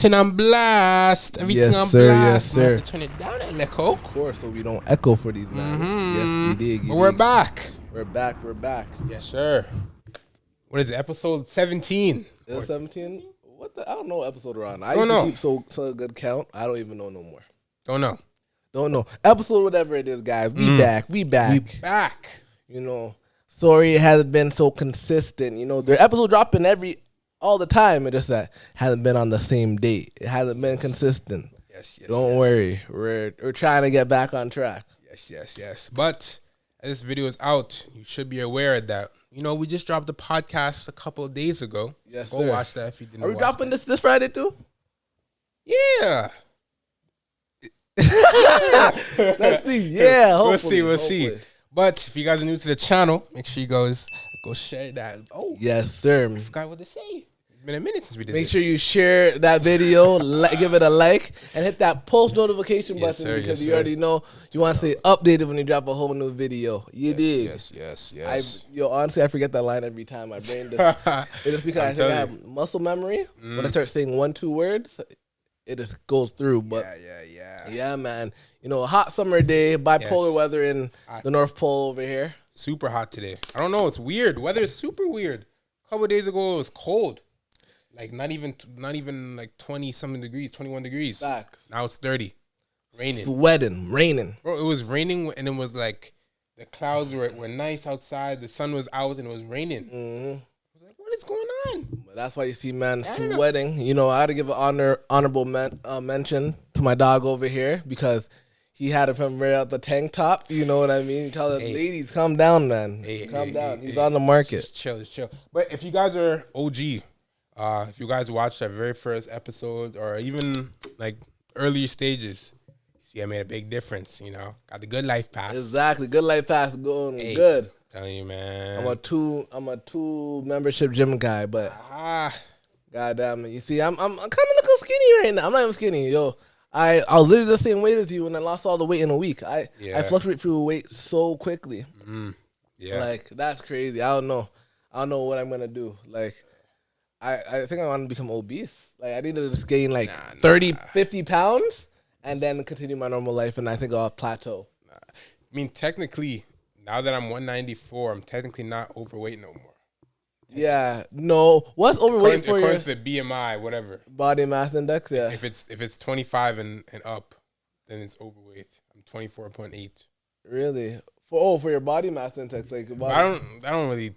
Everything on blast. Everything Yes, on sir, blast. yes, sir. Have to turn it down a little. Of course, so we don't echo for these man. Yes, we did. But we're back. We're back. We're back. Yes, sir. What is it? Episode 17. Is it 17? What the? I don't know what episode we're on. I Don't used know. to keep so good count. I don't even know no more. Don't know. Don't know. Episode whatever it is, guys. We back. We back. We back. You know, sorry it hasn't been so consistent. You know, their episode dropping all the time. It just that hasn't been on the same date. It hasn't been consistent. Yes. Don't worry. We're trying to get back on track. Yes. But as this video is out, you should be aware that, you know, we just dropped the podcast a couple of days ago. Yes, Go sir. watch that if you didn't Are we watch dropping that. this Friday too? Yeah. Let's see. Yeah, hopefully, We'll see. But if you guys are new to the channel, make sure you guys go share that. Oh, Yes, sir. I forgot what to say. It's been a minute since we did Make this. sure you share that video, give it a like, and hit that post notification Yes, button sir, because yes, you sir. already know you want to stay updated when you drop a whole new video. You dig? Yes. Honestly, I forget that line every time. My brain just, it just because I think I have muscle memory. When I start saying 1, 2 words, it just goes through. But yeah, man. You know, a hot summer day, bipolar weather in the North Pole over here. Super hot today. I don't know. It's weird. Weather is super weird. A couple of days ago, it was cold. Like not even like 20 something degrees, 21 degrees. Facts. Now it's 30. Raining. Sweating, raining. Bro, it was raining and it was like the clouds were nice outside. The sun was out and it was raining. Mm-hmm. I was like, what is going on? But that's why you see man I don't know. sweating. You know, I had to give an honorable mention to my dog over here because he had it from right out the tank top. You know what I mean? You tell the ladies, calm down, man. Calm down. He's on the market. Just chill. But if you guys are OG, if you guys watched that very first episode or even like earlier stages, see I made a big difference, you know. Got the good life pass. Exactly. Good life pass going good. Telling you, man. I'm a two membership gym guy, but goddamn it. You see, I'm kind of looking skinny right now. I'm not even skinny, yo. I was literally the same weight as you and I lost all the weight in a week. I fluctuate through weight so quickly. Yeah. Like that's crazy. I don't know what I'm gonna do. Like I think I want to become obese. Like I need to just gain like 30, 50 pounds and then continue my normal life and I think I'll plateau. I mean, technically, now that I'm 194, I'm technically not overweight no more. Yeah. No. What's overweight for according your to the BMI, whatever. body mass index? Yeah. If it's 25 and up, then it's overweight. I'm 24.8. Really? For your body mass index, like I don't really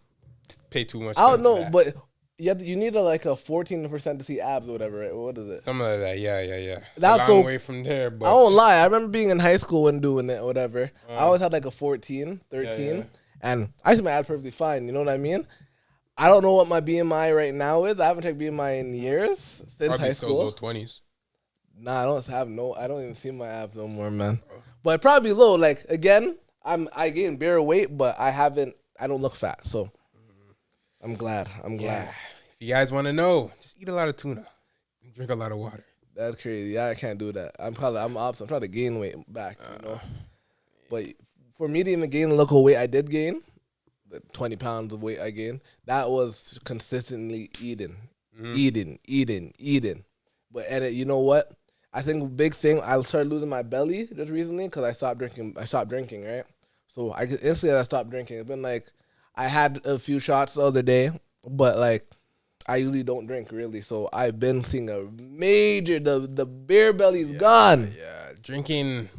pay too much. I don't know, that. but you need like a 14% to see abs or whatever, right? What is it? Something like that. Yeah. It's That's a long so- way from there. But I won't lie. I remember being in high school and doing it, whatever. I always had like a 14, 13, and I see my abs perfectly fine. You know what I mean? I don't know what my BMI right now is. I haven't checked BMI in years since probably high still school. low 20s. Nah, I don't even see my abs no more, man. But probably low. Like again, I gain bare weight, but I don't look fat, so I'm glad. Yeah. If you guys want to know, just eat a lot of tuna and drink a lot of water. That's crazy. Yeah, I can't do that. I'm opposite. I'm trying to gain weight back, you know. But for me to even gain the local weight I did gain, the 20 pounds of weight I gained, that was consistently eating. But you know what? I think a big thing, I started losing my belly just recently because I stopped drinking, right? So instantly I stopped drinking. It's been like, I had a few shots the other day, but like, I usually don't drink really. So I've been seeing a major, the beer belly's gone. Yeah, drinking,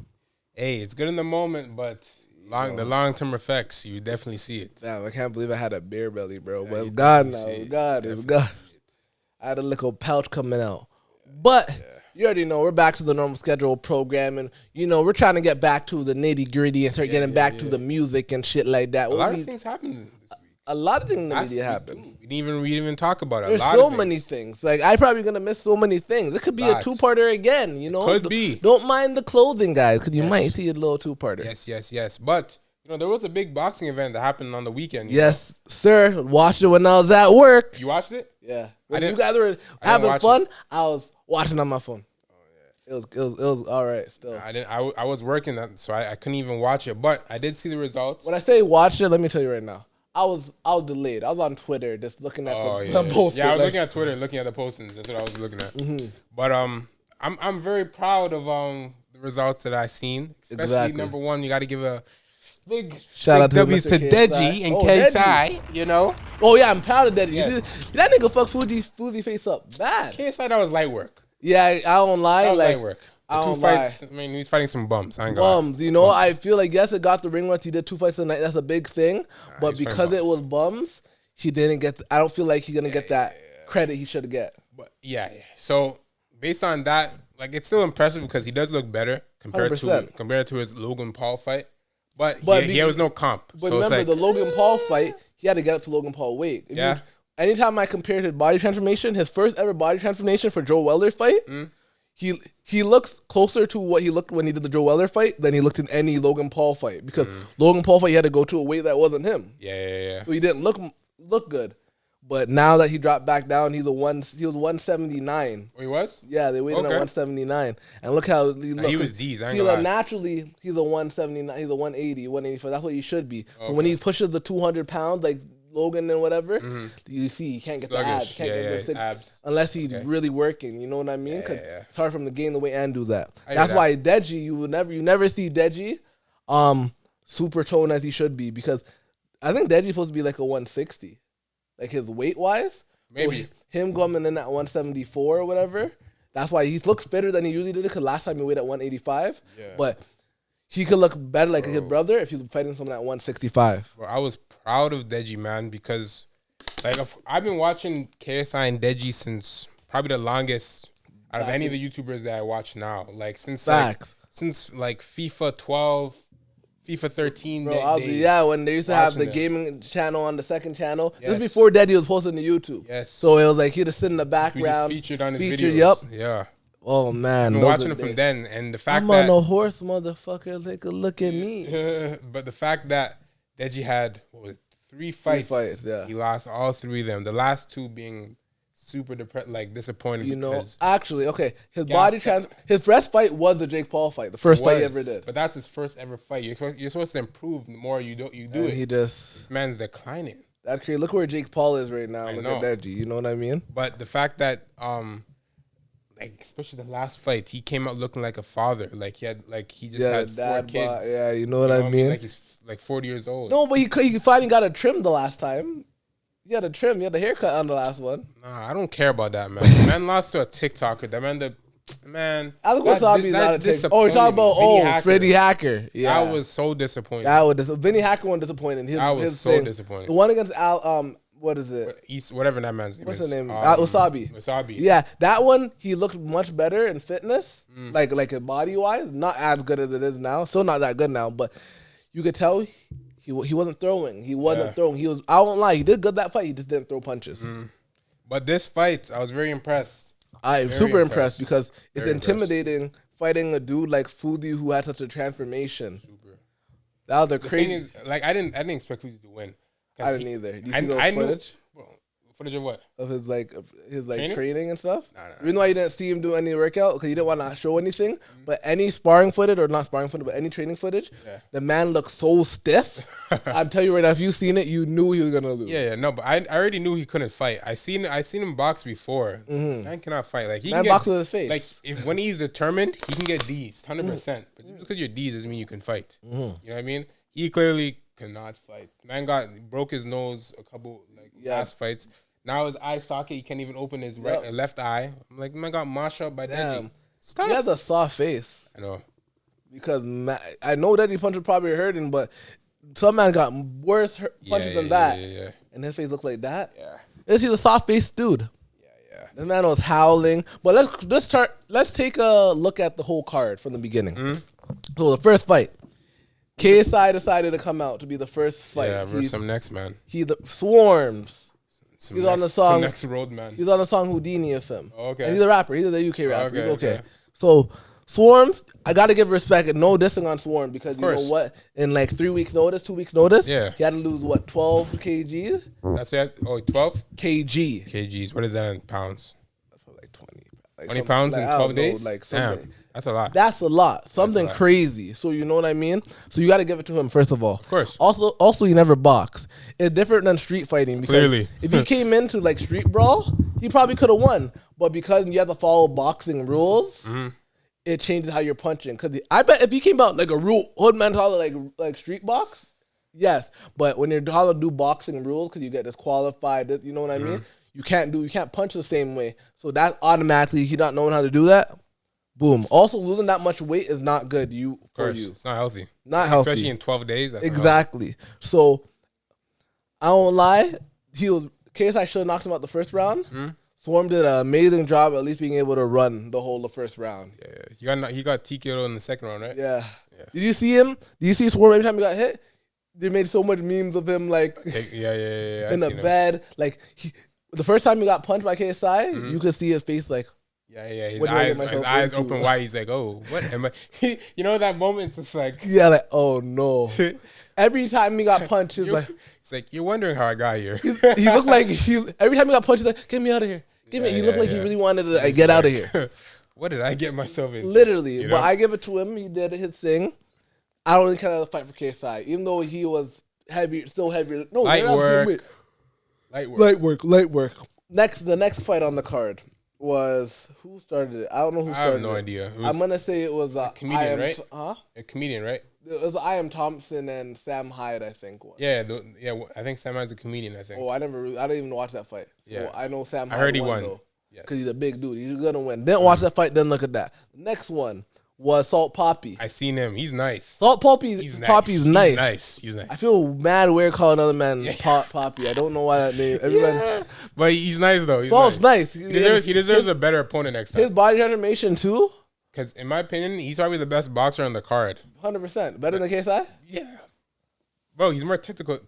it's good in the moment, but the long-term effects, you definitely see it. Damn, I can't believe I had a beer belly, bro. But it's gone now. It's gone. I had a little pouch coming out. But you already know, we're back to the normal schedule programming. You know, we're trying to get back to the nitty-gritty and start getting back to the music and shit like that. A lot of things happened this week. A lot of things in the media happened. We didn't even talk about it. There's so many things. Like, I'm probably going to miss so many things. It could be a two-parter again, you know? Could be. Don't mind the clothing, guys, because you might see a little two-parter. Yes. But, you know, there was a big boxing event that happened on the weekend. Yes, sir. Watched it when I was at work. You watched it? Yeah. When you guys were having fun, I was watching on my phone. It was all right still. I was working, so I couldn't even watch it. But I did see the results. When I say watch it, let me tell you right now. I was delayed. I was on Twitter just looking at the yeah. post. Yeah, I was looking at Twitter, looking at the postings. That's what I was looking at. Mm-hmm. But I'm very proud of the results that I seen. Especially number one, you got to give a big shout out to W's to Deji and KSI. You know. Oh yeah, I'm proud of Deji. Yeah. That nigga fucked Fuzi face up bad. KSI, that was light work. Yeah, I don't lie. That was like light work. I don't fights, lie. I mean, he's fighting some bums. I ain't bums. You know, bums. I feel like yes, it got the ring runs. He did 2 fights a night. That's a big thing. But because it was bums, he didn't get. I don't feel like he's gonna get that credit he should get. But yeah. So based on that, like it's still impressive because he does look better compared 100%. to his Logan Paul fight. But he was no comp. But so remember, the Logan Paul fight, he had to get up to Logan Paul weight. Anytime I compared his body transformation, his first ever body transformation for Joe Weller fight. He looks closer to what he looked when he did the Joe Weller fight than he looked in any Logan Paul fight because Logan Paul fight he had to go to a weight that wasn't him. Yeah. So he didn't look good. But now that he dropped back down, he was 179. Oh, he was? Yeah, they weighed him at 179. And look how he looked. He was D's. Naturally, he's a 179. He's a 180, 185. That's what he should be. Okay. So when he pushes the 200 pounds, like Logan and whatever, you see he can't get the abs. Can't get the abs unless he's really working. You know what I mean? Because it's hard for him to gain the weight and do that. That's why Deji, you never see Deji super toned as he should be because I think Deji's supposed to be like a 160, like his weight wise. Maybe him coming in at 174 or whatever. That's why he looks better than he usually did because last time he weighed at 185. Yeah. But he could look better like his brother if he was fighting someone at 165. Bro, I was proud of Deji, man, because like I've been watching KSI and Deji since probably the longest out of any of the YouTubers that I watch now. Like since FIFA 12, FIFA 13. Bro, when they used to have the gaming channel on the second channel. Yes. This was before Deji was posting to YouTube. Yes. So it was like he'd just sit in the background. He just featured on his videos. Yep. Yeah. Oh man, I've been watching it from then, and the fact I'm on a horse, motherfucker. Take a look at me. But the fact that Deji had 3 fights, yeah, he lost all 3 of them. The last 2 being super disappointing. You know, actually, okay, his first fight was the Jake Paul fight, the first fight he ever did. But that's his first ever fight. You're supposed to improve the more you do it. He just this man's declining. That's crazy. Look where Jake Paul is right now. Look at Deji. You know what I mean? But the fact that like especially the last fight, he came out looking like a father. Like he just had 4 kids. Yeah, you know what I mean? Like he's like 40 years old. No, but he finally got a trim the last time. He had a trim. He had a haircut on the last one. Nah, I don't care about that, man. The man lost to a TikToker. I think Wasabi's not a TikToker. Oh, you're talking about Freddie Hacker. Yeah, that was so disappointing. Vinny Hacker one disappointing. That was so disappointing. The one against what is it? Whatever that man's name is. What's the name? Wasabi. Wasabi. Yeah, that one, he looked much better in fitness, like body-wise. Not as good as it is now. Still not that good now, but you could tell he wasn't throwing. He wasn't throwing. I won't lie. He did good that fight. He just didn't throw punches. But this fight, I was very impressed. I'm super impressed because it's intimidating fighting a dude like Fuzi who had such a transformation. Super. That was crazy. Thing is, like, I didn't expect Fuzi to win. I didn't either. Do you see those footage? Footage of what? Of his training and stuff. Nah. Reason why you didn't see him do any workout because he didn't want to show anything. But any sparring footage, or not sparring footage, but any training footage, the man looked so stiff. I'm telling you right now, if you seen it, you knew he was gonna lose. Yeah, no, but I already knew he couldn't fight. I seen him box before. Man cannot fight. Like he can box with his face. Like when he's determined, he can get D's 100%. But just because you're D's doesn't mean you can fight. You know what I mean? He clearly cannot fight. Man broke his nose a couple last fights. Now his eye socket, he can't even open his left eye. I'm like, man got mashed up by Deji. He has a soft face. I know. Because I know Deji punch was probably hurting, but some man got worse punches than that. Yeah. And his face looked like that. Yeah. He's a soft faced dude. Yeah. This man was howling. But let's take a look at the whole card from the beginning. So the first fight. KSI decided to come out to be the first fight. Yeah, versus some next man. He swarms. He's on the song. Next road man. He's on the song Houdini of him. Okay. And he's a rapper. He's a UK rapper. He's okay. So Swarms, I gotta give respect. No dissing on Swarm because you know what? In 2 weeks notice, he had to lose 12 kgs. That's it. 12 kgs. What is that in pounds? That's like 20. 20 pounds in 12 days. Damn. That's a lot. That's a lot. Something crazy. So you know what I mean? So you got to give it to him, first of all. Of course. Also, he never boxed. it's different than street fighting. Because Clearly. if he came into like street brawl, he probably could have won. But because you have to follow boxing rules, it changes how you're punching. Because I bet if he came out like a hood mentality, like street box, yes. But when you're trying to do boxing rules, because you get disqualified, you know what I mean? You can't punch the same way. So that automatically, he not knowing how to do that. Boom. Also, losing that much weight is not good for you. It's not healthy. Not healthy. Especially in 12 days. That's exactly. So, I don't lie. KSI should have knocked him out the first round. Swarm did an amazing job at least being able to run the first round. Yeah. He got TKO'd in the second round, right? Yeah. Did you see him? Did you see Swarm every time he got hit? They made so much memes of him in the bed. Like, the first time he got punched by KSI, you could see his face like, his eyes open wide. He's like, oh, what am I? You know that moment? It's like, like, oh no. Every time he got punched, he's like, it's like, you're wondering how I got here. He looked like every time he got punched, he's like, get me out of here. He looked like he really wanted to get out of here. What did I get myself into? Literally, but I give it to him. He did his thing. I don't really kind of fight for KSI, even though he was still heavier. No, light work. The next fight on the card was who started it? I don't know who started it. I have no idea. I'm gonna say it was a comedian, right? A comedian, right? It was I Am Thompson and Sam Hyde, I think. Yeah, I think Sam Hyde's a comedian, I think. Oh, I didn't even watch that fight. So I know Sam Hyde. I heard he won though, because he's a big dude. He's gonna win. Didn't watch that fight. Then look at that. Next one was Salt Poppy. I seen him. He's nice. Salt Poppy's nice. He's nice. I feel mad weird calling another man Poppy. I don't know why that name. Everyone, but he's nice though. Salt's nice. He deserves a better opponent next time. His body transformation too. Because in my opinion, he's probably the best boxer on the card. 100%. Better than KSI? Yeah. Bro, he's more technical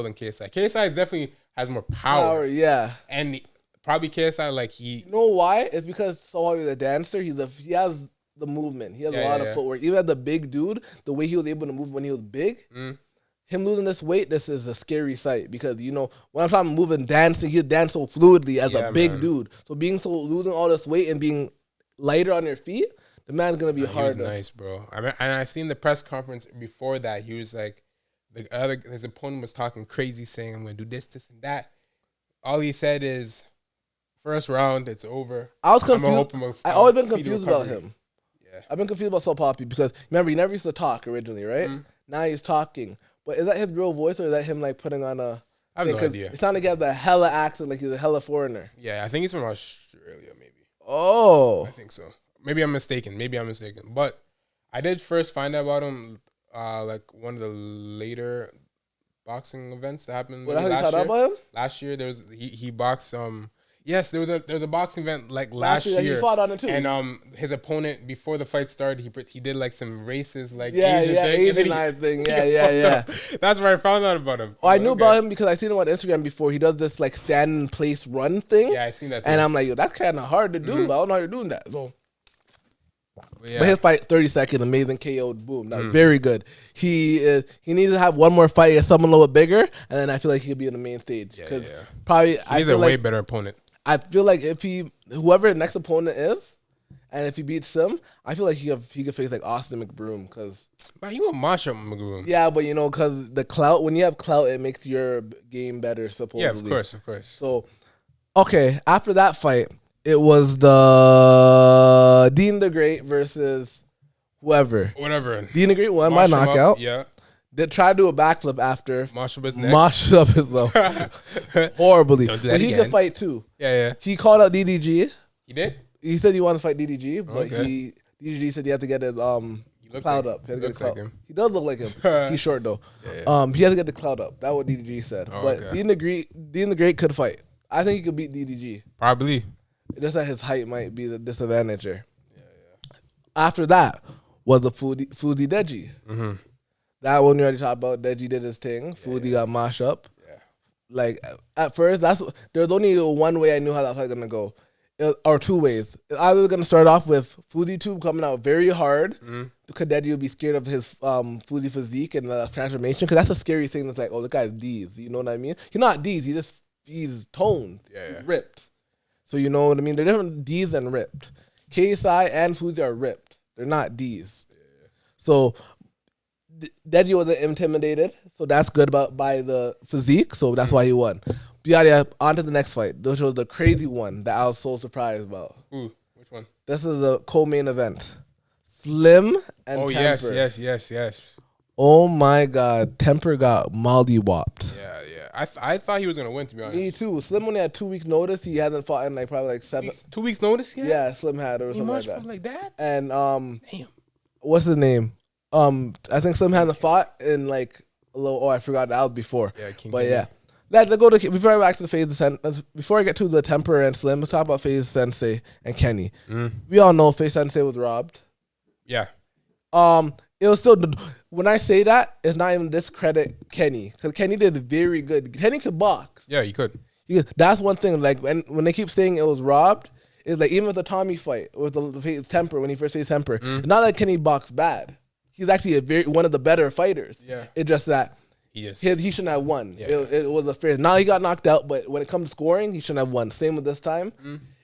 than KSI. KSI definitely has more power. Yeah. And probably KSI, You know why? It's because Salt is a dancer. He has the movement. He has a lot of footwork. Even as a big dude, the way he was able to move when he was big, him losing this weight, this is a scary sight. Because, when I'm talking moving, dancing, he'll dance so fluidly as a big dude. So losing all this weight and being lighter on your feet, the man's gonna be hard. He was nice, bro. And I seen the press conference before that. He was like, his opponent was talking crazy, saying, "I'm gonna do this, and that." All he said is, "First round, it's over." I was confused. I always been confused about him. Yeah, I've been confused about Salt Poppy because remember he never used to talk originally, right? Now he's talking. But is that his real voice or is that him putting on a? I have no idea. It sounded like he has a hella accent, like he's a hella foreigner. Yeah, I think he's from Australia, maybe. Oh, I think so. Maybe I'm mistaken. But I did first find out about him one of the later boxing events that happened. What, how you found out about him? Last year there was he boxed yes, there was a boxing event last year. He fought on it too. And his opponent before the fight started, he did some racist Asian thing. Yeah. That's where I found out about him. Oh, I knew about him because I seen him on Instagram before. He does this stand in place run thing. Yeah, I seen that too. And I'm like, yo, that's kind of hard to do. I don't know how you're doing that. So. But his fight, 30 seconds, amazing KO, boom. That's very good. He needs to have one more fight against someone a little bit bigger, and then I feel like he could be on the main stage. Probably, he's a way better opponent. I feel like if whoever the next opponent is, and if he beats him, I feel like he could face Austin McBroom because. But he will mash up McBroom. Yeah, but because the clout, when you have clout, it makes your game better. Supposedly. Yeah, of course. So, okay, after that fight. It was the Dean the Great versus whoever. Whatever. Dean the Great won by knockout. Yeah. They tried to do a backflip after. Mash up his neck. Mash up his neck. Horribly. Don't do that but he again. could fight too. Yeah. He called out DDG. He did? He said he wanted to fight DDG, but DDG said he had to get his cloud up. He does look like him. He's short though. Yeah. He has to get the cloud up. That's what DDG said. Oh, but Dean the Great could fight. I think he could beat DDG. Probably. Just that his height might be the disadvantage there. Yeah. After that was the Foodie Deji. Mm-hmm. That one you already talked about. Deji did his thing. Foodie got mashed up. Yeah. At first, there's only one way I knew how that fight was gonna go, or two ways. I was gonna start off with Foodie Tube coming out very hard because Deji would be scared of his Foodie physique and the transformation because that's a scary thing. That's the guy's D's. You know what I mean? He's not D's. He's toned. He's ripped. So you know what I mean? They're different D's and ripped. KSI and Fuzi are ripped. They're not D's. Yeah. So Deji wasn't intimidated, so that's good by the physique, so that's why he won. But yeah, on to the next fight, which was the crazy one that I was so surprised about. Ooh, which one? This is the co-main event. Slim and Temper. Yes. Oh my God, Temper got mollywopped. Yeah. I thought he was gonna win, to be honest. Me too. Slim only had 2 weeks notice. He hasn't fought in like probably like 7. 2 weeks notice? Yeah, Slim had or something like that. And damn, what's his name? I think Slim hasn't fought in like a little. Oh, I forgot that was before. Yeah, yeah. Let's go to before I go back to the FaZe. Before I get to the Temper and Slim, let's talk about FaZe Sensei and Kenny. We all know FaZe Sensei was robbed. Yeah. It was still, when I say that, it's not even discredit Kenny, because Kenny did very good. Kenny could box. Yeah, he could. That's one thing. Like when they keep saying it was robbed, it's like even with the Tommy fight with the Temper when he first faced Temper, it's not like Kenny boxed bad. He's actually one of the better fighters. Yeah. It's just that he shouldn't have won. Yeah. It was a fair. Now he got knocked out, but when it comes to scoring, he shouldn't have won. Same with this time.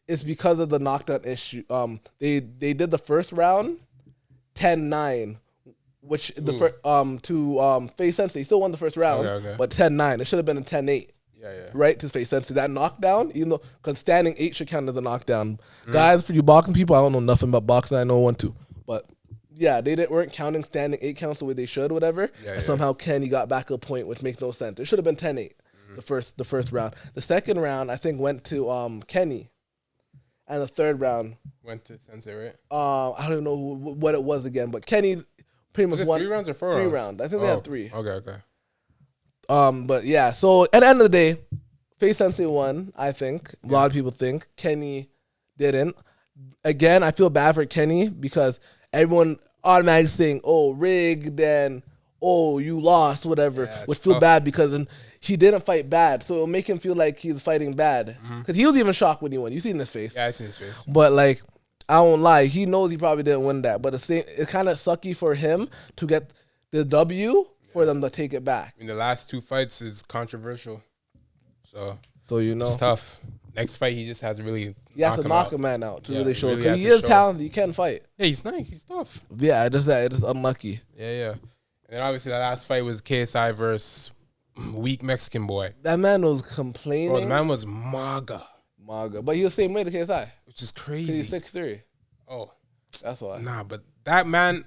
It's because of the knockdown issue. They did the first round 10-9. Which the first to FaZe Sensei, he still won the first round, but 10-9. It should have been a 10-8. Yeah. Right, to FaZe Sensei. That knockdown, even though because standing 8 should count as a knockdown. Guys, for you boxing people, I don't know nothing about boxing. I know one too, but yeah, they weren't counting standing 8 counts the way they should, whatever. And somehow Kenny got back a point, which makes no sense. It should have been 10-8. The first round. The second round, I think, went to Kenny, and the third round went to Sensei, right? I don't even know what it was again, but Kenny pretty much won 3 rounds or 4 rounds? 3 rounds. I think they had 3. Okay. But yeah, so at the end of the day, FaZe Sensei won, I think. A lot of people think. Kenny didn't. Again, I feel bad for Kenny because everyone automatically saying, oh, rigged and oh, you lost, whatever, which feel bad because he didn't fight bad. So it'll make him feel like he was fighting bad. Because he was even shocked when he won. You seen his face. Yeah, I seen his face. But like, I won't lie. He knows he probably didn't win that. But it's kind of sucky for him to get the W for them to take it back. I mean, the last 2 fights is controversial. So you know. It's tough. Next fight, he just has to really knock a man out to really show. Because he is talented. He can fight. Yeah, he's nice. He's tough. Yeah, it is unlucky. Yeah. And then obviously the last fight was KSI versus weak Mexican boy. That man was complaining. Bro, the man was MAGA. But he was the same way to KSI. Which is crazy. He's 6'3". Oh. That's why. Nah, but that man,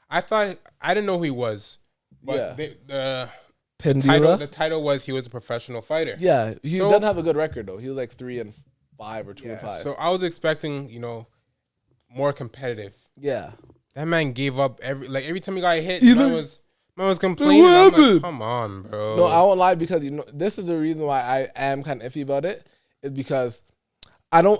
I didn't know who he was. But the title was he was a professional fighter. Yeah, he doesn't have a good record though. He was like 3-5 or 2-5. So I was expecting, more competitive. Yeah. That man gave up every time he got hit, man was complaining. I'm like, come on, bro. No, I won't lie because this is the reason why I am kind of iffy about it. Is because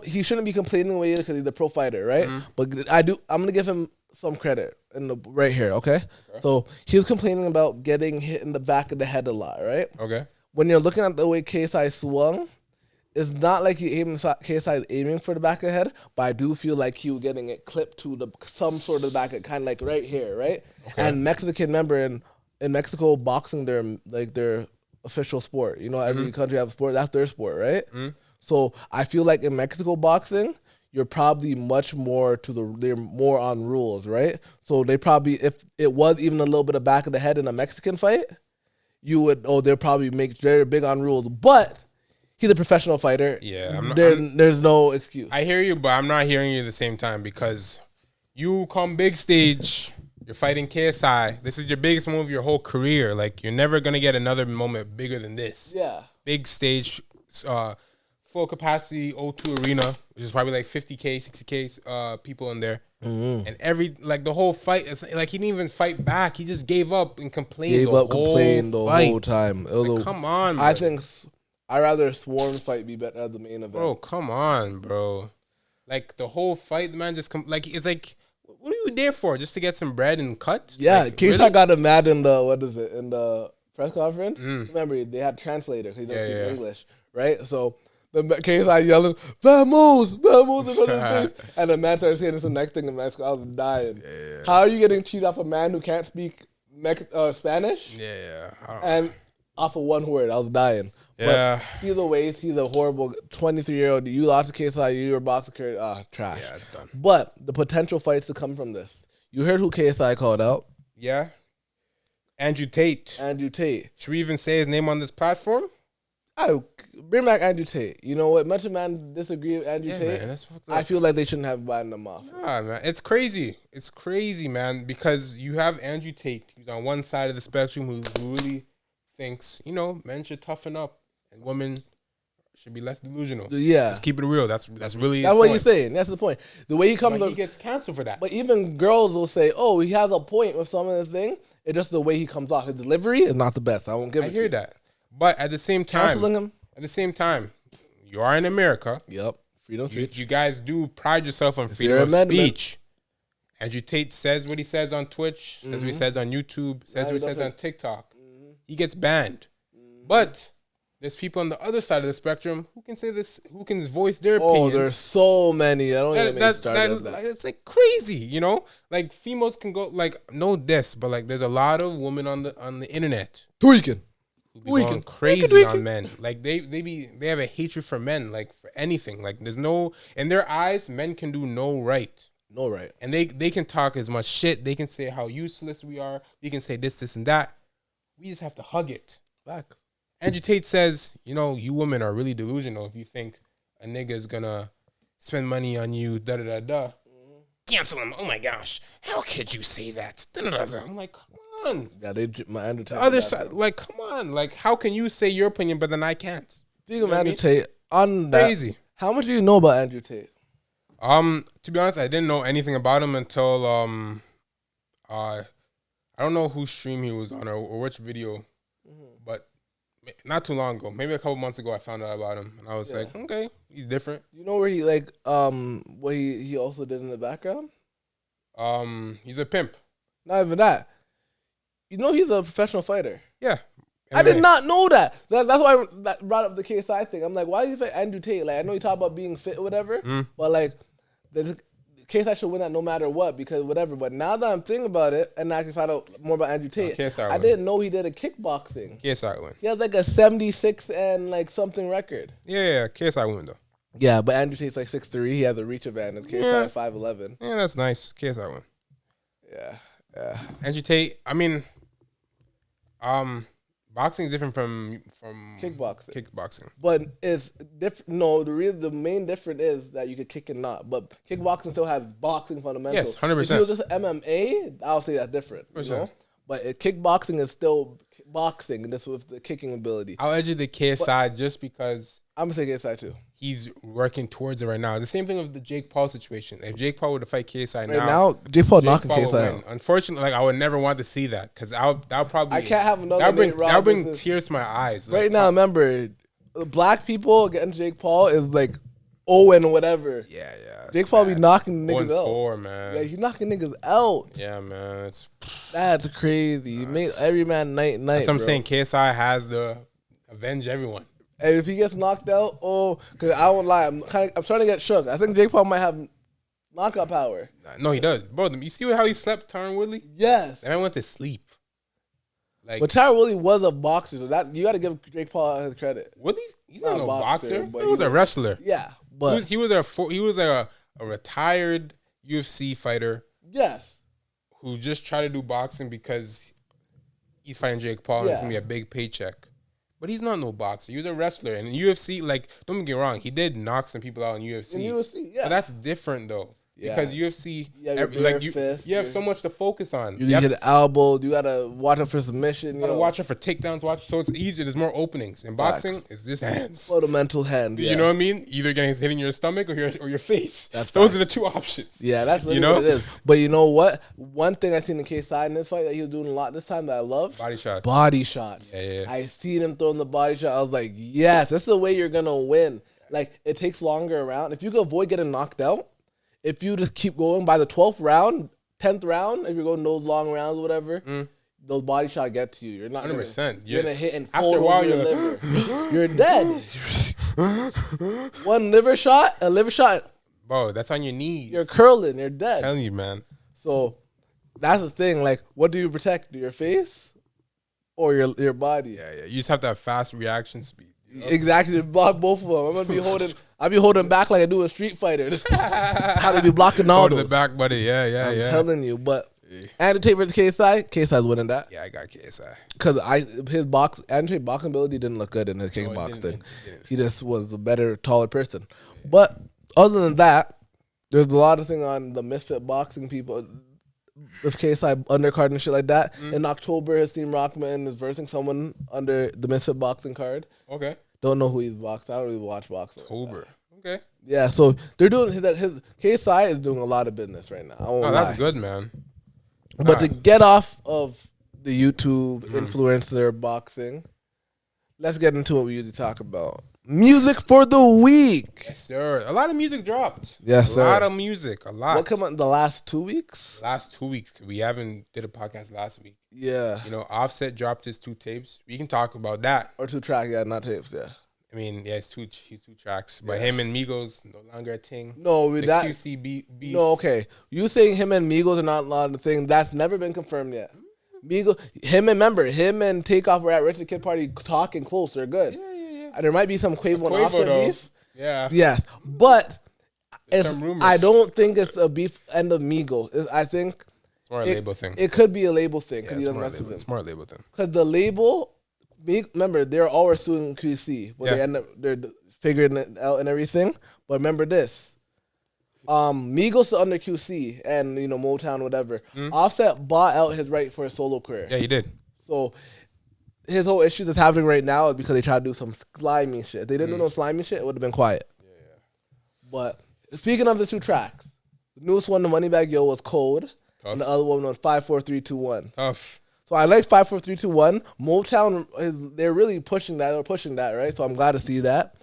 he shouldn't be complaining away because he's a pro fighter, right? But I'm gonna give him some credit right here, okay? So he was complaining about getting hit in the back of the head a lot, right? Okay. When you're looking at the way KSI swung, it's not like KSI is aiming for the back of the head, but I do feel like he was getting it clipped to some sort of the back of kind of like right here, right? Okay. And Mexican, remember, in Mexico, boxing, their official sport. Every country have a sport. That's their sport, right? So I feel like in Mexico boxing, you're probably much more they're more on rules, right? So they probably, if it was even a little bit of back of the head in a Mexican fight, they'll probably they're big on rules. But he's a professional fighter. Yeah. There's no excuse. I hear you, but I'm not hearing you at the same time because you come big stage, you're fighting KSI. This is your biggest move of your whole career. Like, you're never going to get another moment bigger than this. Yeah. Big stage, full capacity O2 arena, which is probably like 50K, 60K people in there. And the whole fight, it's like he didn't even fight back. He just gave up and complained the whole time. Come on, bro. I think I'd rather a swarm fight be better at the main event. Bro, come on, bro. Like, the whole fight, the man just it's like, what are you there for? Just to get some bread and cut? Yeah, KSI got him mad in the press conference. Remember, they had a translator because he doesn't speak English, right? So the KSI yelling, "Vamos, vamos," in front of his face. And the man started saying some next thing in Mexico. I was dying. Yeah. How are you getting cheated off a man who can't speak Spanish? Yeah. And off of one word, I was dying. Yeah. But either way, he's a horrible 23-year-old. You lost to KSI, you were a boxer career. Trash. Yeah, it's done. But the potential fights to come from this. You heard who KSI called out? Yeah. Andrew Tate. Andrew Tate. Should we even say his name on this platform? I bring back Andrew Tate. You know what? Much of man disagree with Andrew Tate. Man, that's fucked up. I feel like they shouldn't have banned him off. Nah, man, it's crazy. It's crazy, man, because you have Andrew Tate, who's on one side of the spectrum, who really thinks, men should toughen up and women should be less delusional. Yeah, let's keep it real. That's really that's what he's saying. That's the point. The way he comes, he gets canceled for that. But even girls will say, "Oh, he has a point with some of the thing." It's just the way he comes off. His delivery is not the best. I won't give it. I hear that, but at the same time, counseling him. At the same time, you are in America. Yep, freedom of speech. You guys do pride yourself on freedom of speech. Andrew Tate says what he says on Twitch, says what he says on YouTube, says what he says on TikTok. He gets banned. But there's people on the other side of the spectrum who can say this, who can voice their opinions. Oh, there's so many. I don't even make started with that. It's like crazy, Like females can go no this, but like there's a lot of women on the internet tweaking. Going crazy on men. Like they have a hatred for men, like for anything. Like there's no, in their eyes, men can do no right. No right. And they can talk as much shit. They can say how useless we are. We can say this, and that. We just have to hug it. Back. Andrew Tate says, you women are really delusional if you think a nigga's gonna spend money on you, da-da-da-da. Cancel him. Oh my gosh. How could you say that? Da-da-da-da. I'm like, come on. Yeah, my Andrew Tate. The other side, like, come on. Like, how can you say your opinion, but then I can't? Speaking of Andrew Tate, on that, crazy. How much do you know about Andrew Tate? To be honest, I didn't know anything about him until I don't know whose stream he was on or which video, but not too long ago, maybe a couple months ago, I found out about him, and I was like, okay, he's different. You know where he what he also did in the background? He's a pimp. Not even that. You know he's a professional fighter. Yeah. I did not know that. That's why I brought up the KSI thing. I'm like, why do you fight Andrew Tate? Like, I know you talk about being fit or whatever, but like, KSI should win that no matter what because whatever. But now that I'm thinking about it, and I can find out more about Andrew Tate, I didn't know he did a kickboxing. KSI win. He has like a 76 and like something record. Yeah, KSI win though. Yeah, but Andrew Tate's like 6'3". He has a reach advantage. KSI 5'11". Yeah, that's nice. KSI win. Yeah. Andrew Tate. I mean, boxing is different from kickboxing. But it's different. No, the main difference is that you could kick and not. But kickboxing still has boxing fundamentals. Yes, 100%. If it was just MMA, I'll say that's different. You know? But kickboxing is still boxing, and this with the kicking ability. I'll edge the KSI just because I'm gonna say KSI too. He's working towards it right now. The same thing with the Jake Paul situation. If Jake Paul were to fight KSI now Jake Paul knocking KSI out. Unfortunately, like I would never want to see that because that'll probably I can't have another. That'll bring tears to my eyes. Right now, remember, black people against Jake Paul is like Owen whatever. Yeah. Jake Paul be knocking niggas out. 4, man. Yeah, he's knocking niggas out. Yeah, man. That's crazy. He made every man night. That's what I'm saying. KSI has to avenge everyone. And if he gets knocked out, because I won't lie, I'm trying to get shook. I think Jake Paul might have knockout power. No, he does. Bro, you see how he slept, Tyron Woodley? Yes. That man went to sleep. But Tyron Woodley was a boxer, so that you got to give Jake Paul his credit. Woodley's he's not a boxer. He was a wrestler. Yeah, but he was a retired UFC fighter. Yes. Who just tried to do boxing because he's fighting Jake Paul and it's gonna be a big paycheck. But he's not no boxer. He was a wrestler. And in UFC, like, don't get me wrong, he did knock some people out in UFC. But that's different though. Yeah. Because UFC, you have so much to focus on. You get an elbow. You gotta watch out for submission. You gotta watch out for takedowns. So it's easier. There's more openings. In boxing, it's just hands. Fundamental hand. You know what I mean? Either getting hitting your stomach or your face. Those are the two options. Yeah, that's what it is. But you know what? One thing I seen in KSI in this fight that he was doing a lot this time that I love. Body shots. Yeah. I seen him throwing the body shot. I was like, yes, that's the way you're gonna win. Like it takes longer around. If you can avoid getting knocked out. If you just keep going by the 12th round, 10th round, if you're going those long rounds or whatever, those body shots get to you. You're not 100%. You're gonna hit and fold over your liver. You're dead. One liver shot, bro. That's on your knees. You're curling. You're dead. I'm telling you, man. So that's the thing. Like, what do you protect? Your face or your body? Yeah. You just have to have fast reaction speed. Exactly, to block both of them. I'll be holding back like I do in Street Fighter. How to be blocking all those. The back, buddy. Yeah. I'm telling you, but And the Tate versus KSI. KSI's winning that. Yeah, I got KSI. Because his Andre's boxing ability didn't look good in his kickboxing. He just was a better, taller person. But other than that, there's a lot of things on the Misfit boxing people with KSI undercard and shit like that. In October, his team Rockman is versing someone under the Misfit boxing card. Okay. Don't know who he's boxing. I don't really watch boxing. October. Okay. Yeah, so they're doing his KSI is doing a lot of business right now. Oh, that's good, man. But to get off of the YouTube influencer boxing, let's get into what we usually talk about. Music for the week. Yes, sir. A lot of music dropped. Yes, sir. A lot of music. A lot. What came out in the last 2 weeks? Last 2 weeks. We haven't did a podcast last week. Yeah. You know, Offset dropped his 2 tapes. We can talk about that. Or 2 tracks, yeah, not tapes, yeah. I mean, yeah, he's two tracks. But him and Migos, no longer a thing. No, with that. QC beef. No, okay. You saying him and Migos are not a thing, that's never been confirmed yet. Him and Takeoff were at Richard Kid Party talking close. They're good. Yeah. And there might be some Quavo and Offset though. beef. Yeah. Yes. But some rumors. I don't think it's a beef end of Migos. I think It's more a label thing. it could be a label thing because Yeah, he doesn't mess with him. it's more a label thing. Because the label, remember, they're always suing QC, but they're figuring it out and everything. But remember this. Migos are under QC and, Motown, whatever. Offset bought out his right for a solo career. Yeah, he did. So his whole issue that's happening right now is because they tried to do some slimy shit. If they didn't do no slimy shit, it would have been quiet. Yeah. But speaking of the 2 tracks, the newest one, the Moneybag Yo, was Code. Tough. And the other one was 54321. Tough. So I like 54321. Motown, they're really pushing that. They're pushing that, right? So I'm glad to see that.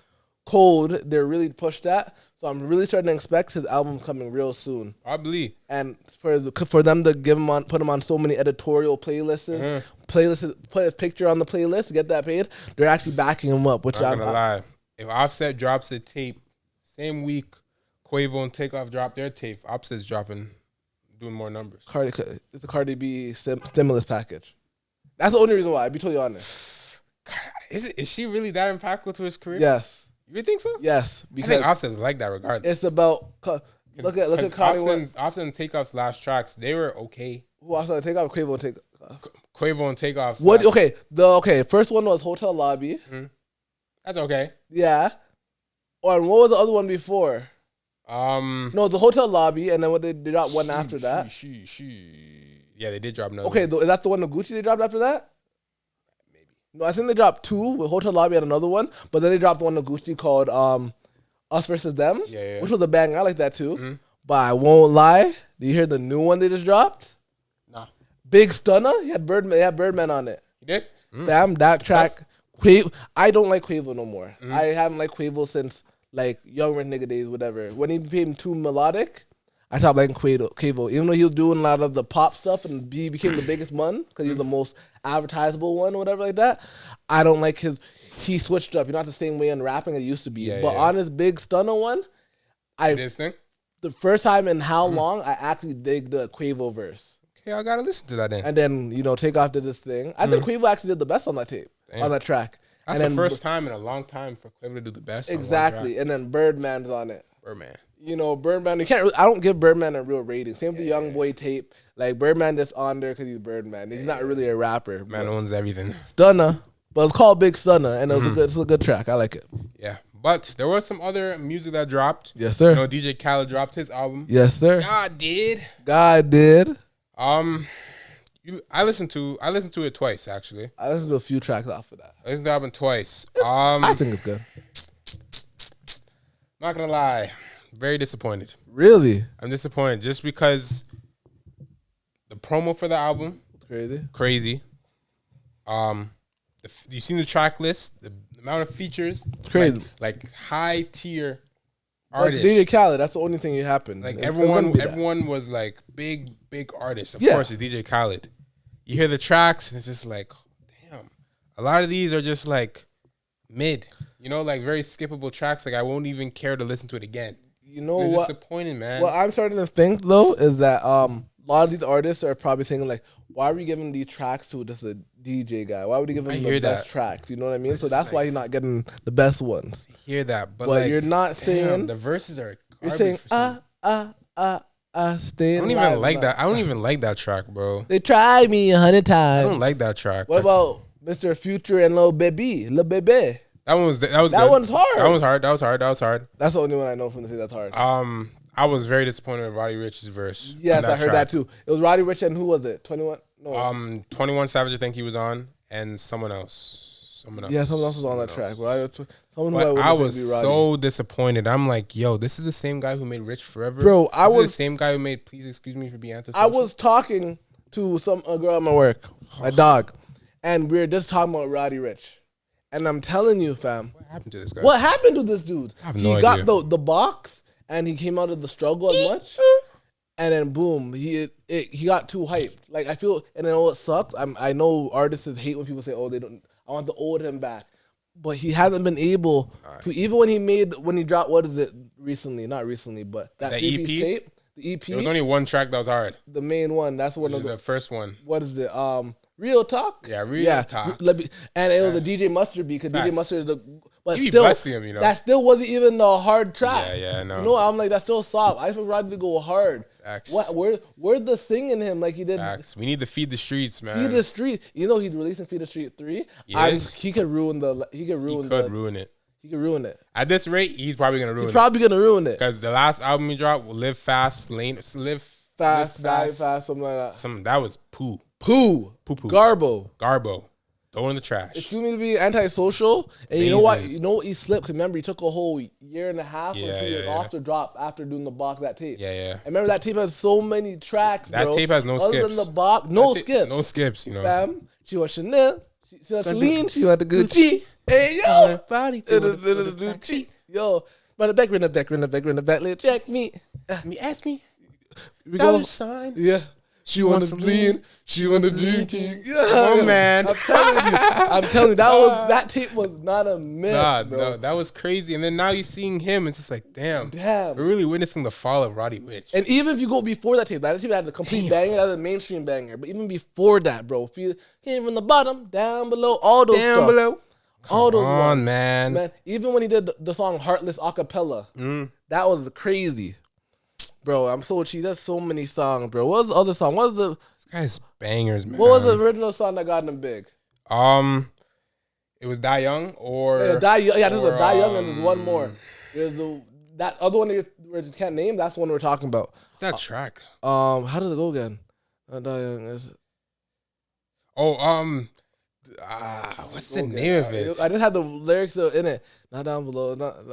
Code, they're really pushed that. So I'm really starting to expect his album coming real soon. Probably. And for them to put him on so many editorial playlists, put his picture on the playlist, get that paid, they're actually backing him up. Which I'm not gonna lie. If Offset drops a tape, same week Quavo and Takeoff drop their tape, Offset's doing more numbers. It's a Cardi B stimulus package. That's the only reason why. I'll be totally honest. Is she really that impactful to his career? Yes. You really think so? Yes. Because I think Offset's like that regardless. It's about look at Cardi. Offset and Takeoff's last tracks, they were okay. Who Offset Takeoff? Quavo and Takeoff. Quavo and Takeoff's What? Okay. First one was Hotel Lobby. Mm-hmm. That's okay. Yeah. Or what was the other one before? No, the Hotel Lobby, and then what they dropped one after that. Yeah, they did drop another. Okay, is that the one of Gucci they dropped after that? Maybe. No, I think they dropped 2 with Hotel Lobby and another one, but then they dropped one of Gucci called Us Versus Them, which was a bang. I like that too. Mm-hmm. But I won't lie. Do you hear the new one they just dropped? Nah. Big Stunner. He had Birdman on it. You did? Fam, that track. Quavo. I don't like Quavo no more. Mm-hmm. I haven't liked Quavo since like Young Rich Nigga days, whatever. When he became too melodic, I stopped liking Quavo. Even though he was doing a lot of the pop stuff and he became the biggest one because he was the most advertisable one or whatever like that. I don't like he switched up. You're not the same way in rapping it used to be. But on his Big Stunner one, the first time in how long I actually dig the Quavo verse. Okay, I gotta listen to that then. And then, Takeoff did this thing. I think Quavo actually did the best on that tape, on that track. That's the first time in a long time for Quavo to do the best. Exactly. And then Birdman's on it. Birdman. Birdman, I don't give Birdman a real rating. Same with the Young Boy tape. Like, Birdman just on there because he's Birdman. He's not really a rapper. Man owns everything. Stunner. But it's called Big Stunner, and it's a good track. I like it. Yeah. But there was some other music that dropped. Yes, sir. DJ Khaled dropped his album. Yes, sir. God did. I listened to it twice, actually. I listened to a few tracks off of that. I listened to the album twice. I think it's good. Not gonna lie. Very disappointed. Really? I'm disappointed just because the promo for the album crazy. You seen the track list? The amount of features, crazy. Like high tier artists. DJ Khaled, that's the only thing that happened. Like everyone was like big artists. Of course, it's DJ Khaled. You hear the tracks and it's just like, damn. A lot of these are just like mid. Like very skippable tracks. Like I won't even care to listen to it again. You know what? Disappointing, man. What I'm starting to think though is that a lot of these artists are probably thinking like, why are we giving these tracks to just a DJ guy? Why would he give him the best tracks? You know what I mean? So that's why he's not getting the best ones. I hear that, but like, you're not saying the verses are. You're saying I stay I don't alive even like now. that. I don't even like that track, bro. They tried me 100 times. I don't like that track. What about Mr. Future and Lil Baby? Lil Baby. That was That good. one's hard. That was hard. That was hard. That's the only one I know from the tape that's hard. I was very disappointed with Roddy Ricch's verse. Yes, on I heard track. that too. It was Roddy Ricch and who was it? 21? No. 21 Savage, I think he was on, and someone else. Yeah, someone else was on that track. Someone But who I would was be Roddy. so disappointed. I'm like, yo, this is the same guy who made Rich Forever? Bro, This is the same guy who made Please Excuse Me for Being Antisocial? I was talking to a girl at my work, my dog, and we were just talking about Roddy Ricch. And I'm telling you, fam. What happened to this guy? What happened to this dude? I have no He got idea. the box, and he came out of the struggle as much. And then boom, he got too hyped. Like I feel, and I know it sucks. I know artists hate when people say, "Oh, they don't." I want the old him back, but he hasn't been able to. Even when he dropped, what is it recently? Not recently, but that The EP EP? tape, the EP, There was only one track that was hard. the main one. That's one of The first one. what is it? Real Talk. Yeah, Real Talk. And it was a DJ Mustard beat because DJ Facts. Mustard is the. But He be still, busting him, you know. that still wasn't even a hard track. Yeah, I know. You know, I'm like, that's still soft. I expect Roddy to go hard. Facts. Where's the singing him like he did? Facts. We need to feed the streets, man. Feed the Street. You know he's releasing Feed the Street 3. Yes. He could ruin the. He could ruin it. He could ruin it. At this rate, he's probably gonna ruin He's it. probably gonna ruin it. Because the last album he dropped, Live Fast, Fast, die fast, something like that. That was poo. Poo. Garbo. Throw in the trash. Excuse me to be antisocial. And you know what? Amazing. You know what? He slipped. 'Cause remember, he took a whole year and a half or 2 years off to drop after doing the box that tape. Yeah. I remember that tape has so many tracks. That bro. tape has no Other skips. than the box, no skips. No skips, you know. Fam, she wants Chanel. She wants Celine. She wants the Gucci. Hey yo, Body. yo, run it back, little check me. Ask me. We go. Sign. Yeah. She wants lean. She wants a dream team. Yeah, man. I'm telling you, that tape was not a myth, bro. No, that was crazy. And then now you're seeing him. It's just like, damn. We're really witnessing the fall of Roddy Ricch. And even if you go before that tape had a complete banger, that was a mainstream banger. But even before that, bro, came from the bottom, down below, all those stuff. All those Come on, ones. man. Even when he did the song Heartless Acapella, that was crazy. Bro, I'm so cheap. There's so many songs, bro. What was the other song? This guy's bangers, man. What was the original song that got him big? It was Die Young or There's a Die Young and there's one more. There's that other one that you can't name. That's the one we're talking about. what's that track? How does it go again? Die Young is. What's the name of it? I just had the lyrics in it. Not down below. Not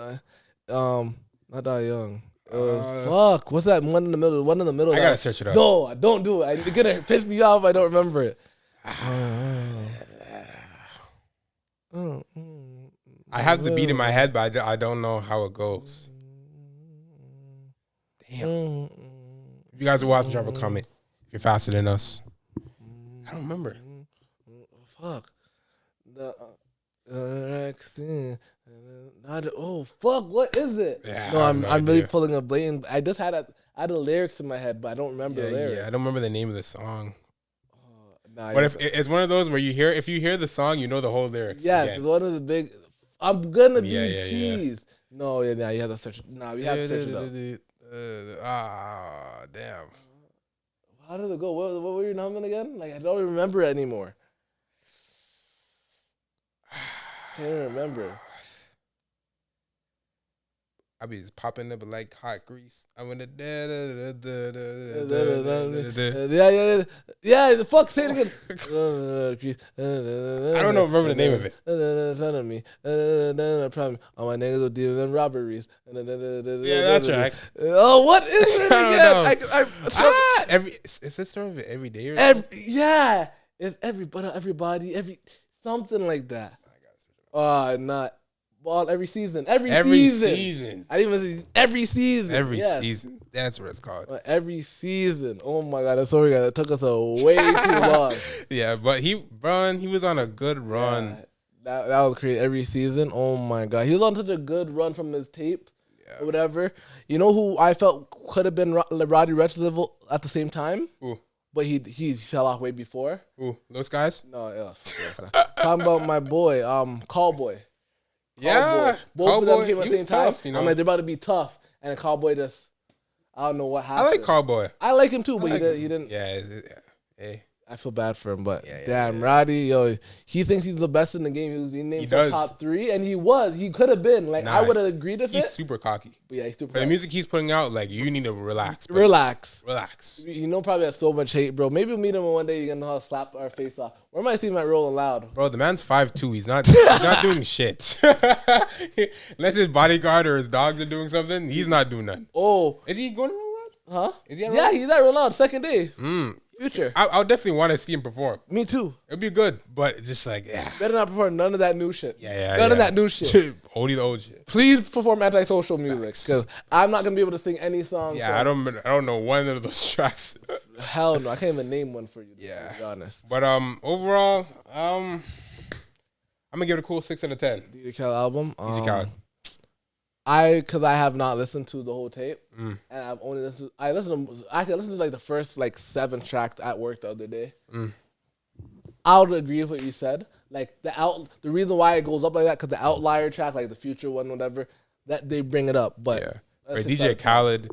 Die Young. It was fuck. What's that one in the middle? One in the middle. I gotta search it up. No, don't do it. It's gonna piss me off if I don't remember it. I have the beat in my head, but I don't know how it goes. Damn. If you guys are watching, drop a comment. If you're faster than us. I don't remember. Fuck. Fuck, what is it? Yeah, no, I have I'm no really idea. pulling a blatant. I just had the lyrics in my head, but I don't remember the lyrics. Yeah, I don't remember the name of the song. Nah, But if it's one of those where if you hear the song, you know the whole lyrics. yes, again. it's one of the big. I'm gonna be Yeah. cheese. No, you have to search. Nah, we have to search it up. Damn. How did it go? What were you numbing again? Like I don't remember it anymore. Can't remember. I be just popping up like hot grease. I'm gonna Yeah. Fuck, say it again. I don't know. Remember the name of it. Me. All my niggas will deal with robberies. Yeah, that track. Oh, what is it I again? don't know. Is it sort of every day or Yeah, it's everybody, something like that. Not. Well, every season. Every season. I didn't even say every season. Season. That's what it's called. Every season. Oh my God, that's sorry, guys. It took us way too long. Yeah, but he was on a good run. Yeah, that was crazy. Every season. Oh my God, he was on such a good run from his tape or whatever. You know who I felt could have been Roddy Ricch level at the same time? Ooh. But he fell off way before. Ooh, those guys? No, yeah. Talking about my boy, Callboy. Yeah, Both of them came at he the was same time. tough, you know? I'm like, they're about to be tough. And Cowboy just, I don't know what I happened. like Cowboy. I like him too, but he didn't. Yeah. Hey. I feel bad for him, but damn, Roddy, yo, he thinks he's the best in the game. He named top 3, and he was. He could have been. Like, I would have agreed with it. He's super cocky. But yeah, he's super cocky. The music he's putting out, like, you need to relax. Relax. You know, probably has so much hate, bro. Maybe we'll meet him one day. You're going to know how to slap our face off. Or might see him at Rolling Loud. Bro, the man's 5'2". He's not doing shit. Unless his bodyguard or his dogs are doing something, he's not doing nothing. Oh. Is he going to Rolling Loud? Huh? Is he at Rolling Loud? Yeah, he's at Rolling Loud, second day. Future. I would definitely want to see him perform. Me too. It'd be good, but it's just like, better not perform none of that new shit. None of that new shit. Oldie the old shit. Please perform antisocial music, because I'm not gonna be able to sing any song. Yeah, I don't know one of those tracks. Hell no, I can't even name one for you. Yeah, to be honest. But overall, I'm gonna give it a cool 6 out of 10. DJ Khaled album. DJ Khaled. Because I have not listened to the whole tape, and I've only listened. I listened to like the first 7 tracks at work the other day. I would agree with what you said. Like the reason why it goes up like that, because the outlier track, like the Future one, whatever, that they bring it up. But for DJ Khaled,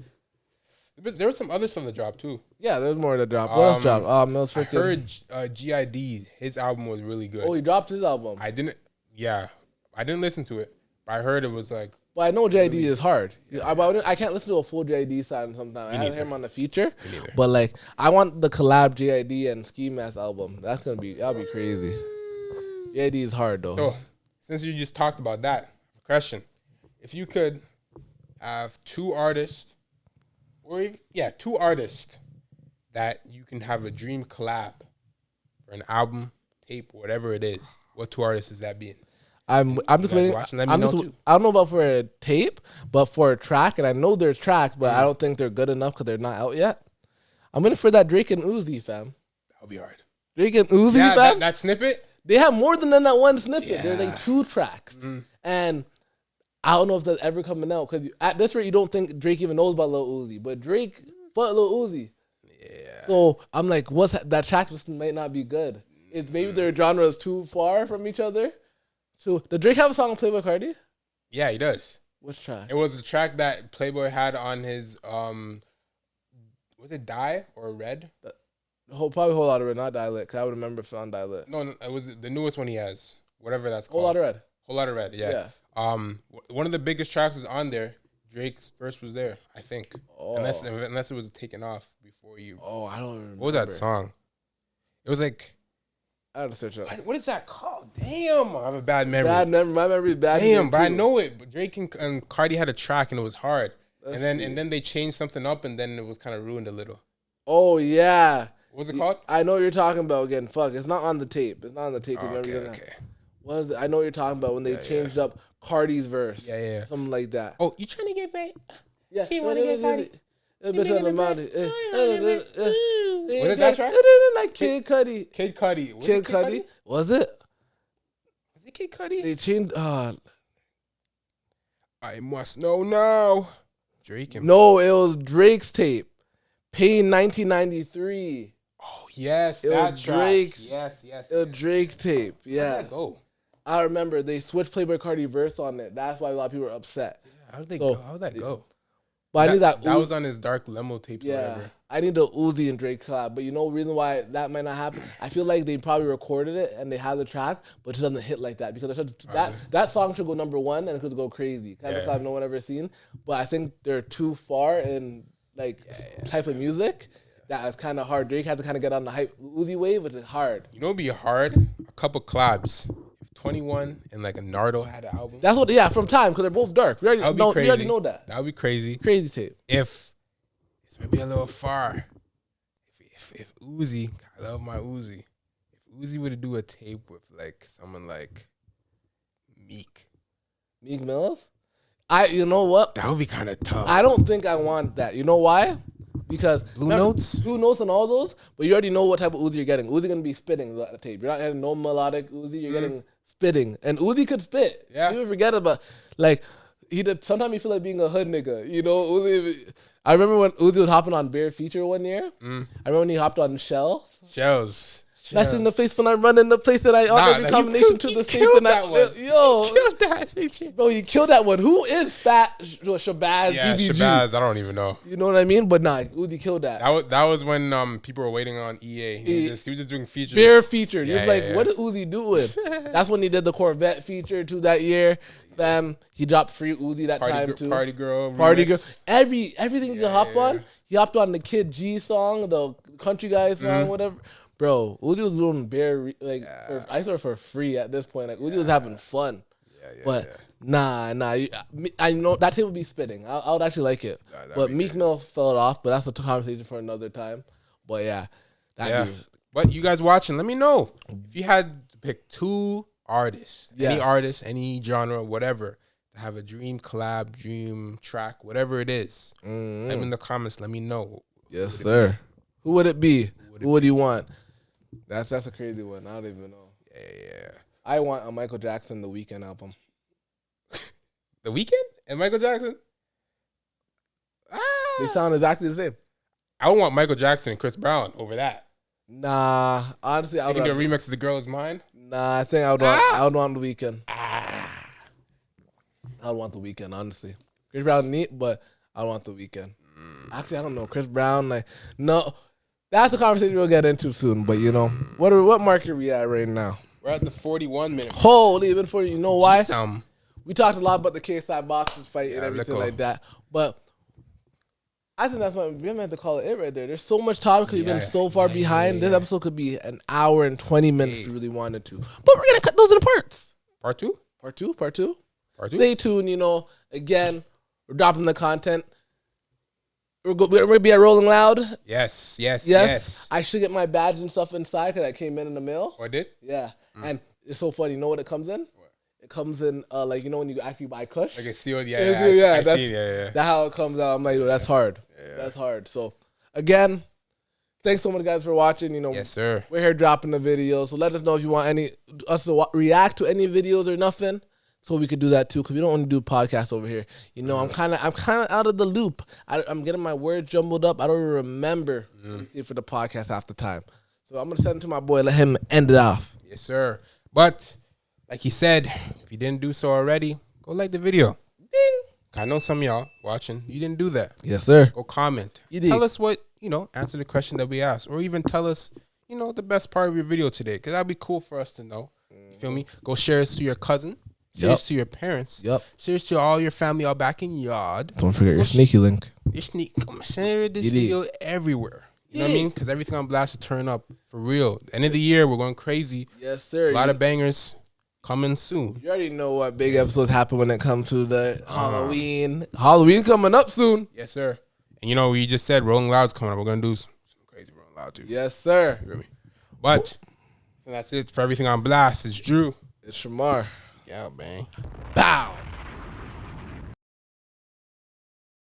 there was some other stuff that dropped too. Yeah, there's more to drop. What else dropped? I heard GID's his album was really good. Oh, he dropped his album. I didn't listen to it, but I heard it was like. Well, I know JID is hard. I can't listen to a full JID song sometimes. I hear him on the feature. But like, I want the collab JID and Ski Mask album. That'll be crazy. JID is hard though. So, since you just talked about that, question: if you could have 2 artists, two artists that you can have a dream collab for an album, tape, whatever it is, what 2 artists is that being? I'm just waiting. I don't know about for a tape, but for a track, and I know there's tracks, but I don't think they're good enough because they're not out yet. I'm waiting for that Drake and Uzi, fam. That'll be hard. Drake and Uzi, fam. That snippet? They have more than that one snippet. Yeah. There's like 2 tracks. And I don't know if that's ever coming out, because at this rate, you don't think Drake even knows about Lil Uzi. But Drake fucked Lil Uzi. Yeah. So I'm like, that track just might not be good. It's maybe their genre is too far from each other. So, did Drake have a song on Playboy Cardi? Yeah, he does. Which track? It was the track that Playboy had on his, was it Die or Red? Probably Whole Lotta Red, not Dialect, because I would remember if on Dialect. No, it was the newest one he has, whatever that's called. Whole Lotta Red. Whole Lotta Red, yeah. One of the biggest tracks is on there. Drake's verse was there, I think. Oh. Unless it was taken off before you. Oh, I don't remember. What was that song? It was like... I had to search it up. What is that called? Damn, I have a bad memory. My memory is bad. Damn, but I know it. But Drake and Cardi had a track and it was hard. And then they changed something up and then it was kind of ruined a little. Oh yeah. What was it called? I know what you're talking about again. Fuck, it's not on the tape. It's not on the tape. Okay. What is it? I know what you're talking about when they changed up Cardi's verse. Yeah. Something like that. Oh, you trying to get paid? Yeah. She want to get Cardi. Bitch on the mountain. Was it that track? Like Kid Cudi. Kid Cudi. Kid Cudi. Was it? Was it Kid Cudi? They changed. I must know now. Drake. No, it was Drake's tape. Pain 1993. Oh yes, it was Drake. Yes. It was Drake tape. Yeah. How'd that go? I remember they switched Playboy Cardi verse on it. That's why a lot of people were upset. Yeah, how'd that go? But I need that. That was on his Dark Limo tapes. Yeah, or whatever. I need the Uzi and Drake collab. But you know, the reason why that might not happen, I feel like they probably recorded it and they have the track, but it doesn't hit like that because that song should go #1 and it could go crazy. Kind of collab no one ever seen. But I think they're too far in type of music that is kind of hard. Drake had to kind of get on the hype Uzi wave, which is hard. You know, it'd be hard. A couple collabs. 21 and like a Nardo had an album. That's what, from time, because they're both dark. We already know that. That would be crazy. Crazy tape. If it's maybe a little far. If Uzi, I love my Uzi. If Uzi were to do a tape with like someone like Meek Mills, you know what? That would be kind of tough. I don't think I want that. You know why? Because Blue Notes and all those, but you already know what type of Uzi you're getting. Uzi gonna be spitting the tape. You're not getting no melodic Uzi. You're getting spitting, and Uzi could spit. Yeah, you forget about sometimes you feel like being a hood nigga. You know, Uzi. I remember when Uzi was hopping on Bear Feature one year. I remember when he hopped on Shells. That's in the face when I run in the place that I every combination to the safe and that one. Yo, Killed that feature. bro, you killed that one. Who is Fat Shabazz? Yeah, BBG? Shabazz. I don't even know. You know what I mean? But nah, Uzi killed that. That was when people were waiting on EA. He was just doing features. Bare feature. Yeah, You're like, yeah. what is Uzi doing? That's when he did the Corvette feature too that year. He dropped Free Uzi that time too. Party Girl. Everything you can hop on. yeah. He hopped on the Kid G song, the country guy song, whatever. Bro, Uzi was doing bare I saw it for free at this point. Like Uzi was having fun. But nah. I know that tape would be spinning. I would actually like it. But Meek Mill fell off. But that's a conversation for another time. But yeah, dude. But you guys watching, let me know if you had to pick 2 artists, any artist, any genre, whatever, to have a dream collab, dream track, whatever it is. Let me in the comments. Let me know. Yes, sir. Who would it be? Who would you want? That's a crazy one. I don't even know. Yeah. I want a Michael Jackson The Weeknd album. The Weeknd and Michael Jackson? They sound exactly the same. I would want Michael Jackson and Chris Brown over that. Nah, honestly, I would do a remix of The Girl Is Mine? Nah, I think I would want The Weeknd. I would want The Weeknd, honestly. Chris Brown neat, but I would want The Weeknd. Actually, I don't know. Chris Brown, no. That's the conversation we'll get into soon. But, what market are we at right now? We're at the 41 minute. Holy, even for you know why? Some. We talked a lot about the K-Side boxing fight and everything like that. But I think that's what we meant to call it right there. There's so much topic because we've been so far behind. This episode could be an hour and 20 minutes if we really wanted to. But we're going to cut those into parts. Part 2? Part two. Stay tuned, Again, we're dropping the content. We're going to be at Rolling Loud. Yes. I should get my badge and stuff inside because I came in the mail. Oh, I did? Yeah. And it's so funny. You know what it comes in? What? It comes in, when you actually buy Kush? Like a sealed, That's how it comes out. I'm like, that's hard. Yeah. That's hard. So, again, thanks so much, guys, for watching. Yes, sir. We're here dropping the video. So, let us know if you want us to react to any videos or nothing. So we could do that too, because we don't want to do podcasts over here. I'm kind of out of the loop. I'm getting my words jumbled up. I don't even remember anything for the podcast half the time. So I'm gonna send it to my boy. Let him end it off. Yes, sir. But like he said, if you didn't do so already, go like the video. Ding. I know some of y'all watching. You didn't do that. Yes, sir. Go comment. You did. Tell us what answer the question that we asked, or even tell us the best part of your video today, because that'd be cool for us to know. You feel me? Go share this to your cousin. Share this to your parents. Share this to all your family all back in yard. Don't forget your sneaky link. Share this video everywhere. You know what I mean? Because everything on Blast will turn up for real. End of the year, we're going crazy. Yes, sir. A lot of bangers coming soon. You already know what big episodes happen when it comes to the Halloween. Halloween coming up soon. Yes, sir. And we just said Rolling Loud's coming up. We're going to do some crazy Rolling Loud too. Yes, sir. You hear me? But that's it for everything on Blast. It's Drew. It's Shamar. Yeah, man. Bow.